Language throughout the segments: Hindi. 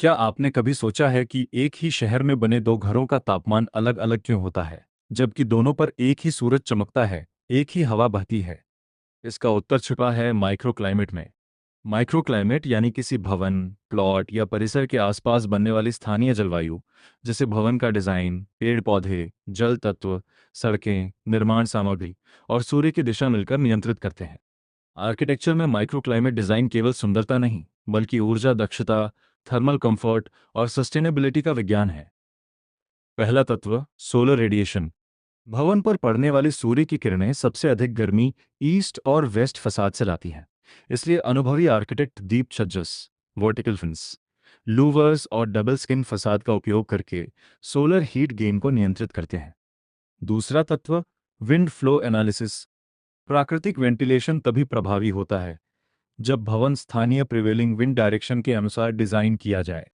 क्या आपने कभी सोचा है कि एक ही शहर में बने दो घरों का तापमान अलग-अलग क्यों होता है, जबकि दोनों पर एक ही सूरज चमकता है, एक ही हवा बहती है? इसका उत्तर छिपा है माइक्रोक्लाइमेट में। माइक्रोक्लाइमेट यानी किसी भवन, प्लॉट या परिसर के आसपास बनने वाली स्थानीय जलवायु, जैसे भवन का डिजाइन, पेड़-पौधे, जल तत्व, सड़कें, निर्माण सामग्री और सूर्य की दिशा मिलकर नियंत्रित करते हैं। आर्किटेक्चर में माइक्रोक्लाइमेट डिजाइन केवल सुंदरता नहीं, बल्कि ऊर्जा दक्षता, थर्मल कंफर्ट और सस्टेनेबिलिटी का विज्ञान है। पहला तत्व सोलर रेडिएशन। भवन पर पड़ने वाली सूर्य की किरणें सबसे अधिक गर्मी ईस्ट और वेस्ट फसाद से लाती हैं। इसलिए अनुभवी आर्किटेक्ट दीप छज्जस, वर्टिकल फिंस, लूवर्स और डबल स्किन फसाद का उपयोग करके सोलर हीट गेन को नियंत्रित करते हैं। दूसरा तत्व विंड फ्लो एनालिसिस। प्राकृतिक वेंटिलेशन तभी प्रभावी होता है जब भवन स्थानीय प्रिवेलिंग विंड डायरेक्शन के अनुसार डिजाइन किया जाए।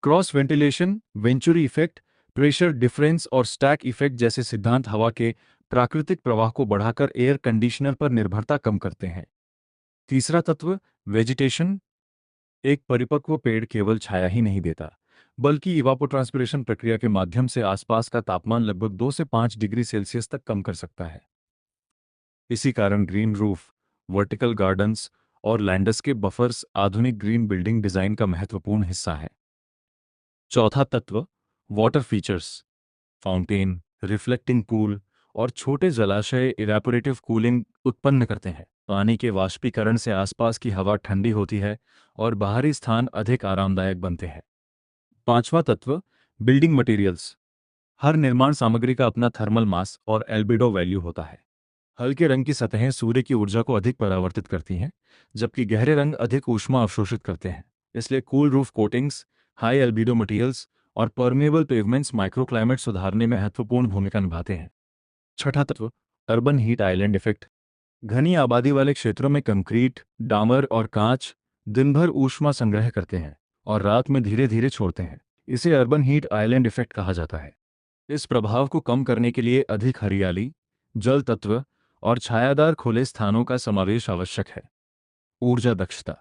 Cross ventilation, venturi effect, pressure difference और स्टैक इफेक्ट जैसे सिद्धांत हवा के प्राकृतिक प्रवाह को बढ़ाकर एयर कंडीशनर पर निर्भरता कम करते हैं। तीसरा तत्व वेजिटेशन। एक परिपक्व पेड़ केवल छाया ही नहीं देता, बल्कि इवापोट्रांसपिरेशन प्रक्रिया के माध्यम से आसपास का तापमान लगभग 2 से 5 डिग्री सेल्सियस तक कम कर सकता है। इसी कारण ग्रीन रूफ, वर्टिकल गार्डन्स और लैंडस्केप बफर्स आधुनिक ग्रीन बिल्डिंग डिजाइन का महत्वपूर्ण हिस्सा है। चौथा तत्व water features. Fountain, reflecting pool और छोटे जलाशय इवेपोरेटिव कूलिंग उत्पन्न करते हैं। पानी के वाष्पीकरण से आसपास की हवा ठंडी होती है और बाहरी स्थान अधिक आरामदायक बनते हैं। पांचवा तत्व बिल्डिंग मटेरियल्स। हर निर्माण सामग्री का अपना थर्मल मास और एल्बिडो वैल्यू होता है। हल्के रंग की सतहें सूर्य की ऊर्जा को अधिक परावर्तित करती हैं, जबकि गहरे रंग अधिक ऊष्मा अवशोषित करते हैं। इसलिए cool roof coatings, high albedo materials और परमेबल पेवमेंट्स माइक्रोक्लाइमेट सुधारने में महत्वपूर्ण भूमिका निभाते हैं। छठा तत्व अर्बन हीट आइलैंड इफेक्ट। घनी आबादी वाले क्षेत्रों में कंक्रीट, डामर और कांच दिन भर ऊष्मा संग्रह करते हैं और रात में धीरे धीरे छोड़ते हैं। इसे अर्बन हीट आइलैंड इफेक्ट कहा जाता है। इस प्रभाव को कम करने के लिए अधिक हरियाली, जल तत्व और छायादार खुले स्थानों का समावेश आवश्यक है। ऊर्जा दक्षता।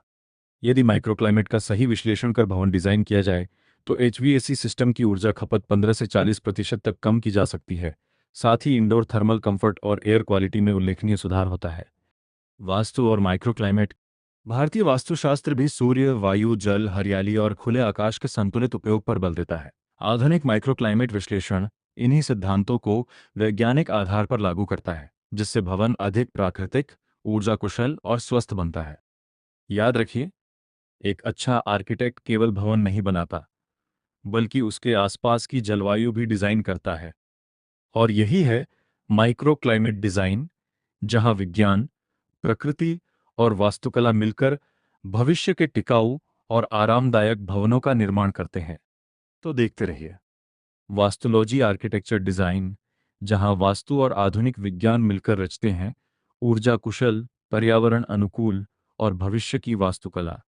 यदि माइक्रोक्लाइमेट का सही विश्लेषण कर भवन डिजाइन किया जाए तो एचवीएसी सिस्टम की ऊर्जा खपत 15 से 40% तक कम की जा सकती है। साथ ही इंडोर थर्मल कंफर्ट और एयर क्वालिटी में उल्लेखनीय सुधार होता है। वास्तु और माइक्रोक्लाइमेट। भारतीय वास्तुशास्त्र भी सूर्य, वायु, जल, हरियाली और खुले आकाश के संतुलित उपयोग पर बल देता है। आधुनिक माइक्रोक्लाइमेट विश्लेषण इन्हीं सिद्धांतों को वैज्ञानिक आधार पर लागू करता है, जिससे भवन अधिक प्राकृतिक, ऊर्जा कुशल और स्वस्थ बनता है। याद रखिए, एक अच्छा आर्किटेक्ट केवल भवन नहीं बनाता, बल्कि उसके आसपास की जलवायु भी डिजाइन करता है। और यही है माइक्रो क्लाइमेट डिजाइन, जहां विज्ञान, प्रकृति और वास्तुकला मिलकर भविष्य के टिकाऊ और आरामदायक भवनों का निर्माण करते हैं। तो देखते रहिए वास्तुलॉजी आर्किटेक्चर डिजाइन, जहां वास्तु और आधुनिक विज्ञान मिलकर रचते हैं ऊर्जा कुशल, पर्यावरण अनुकूल और भविष्य की वास्तुकला।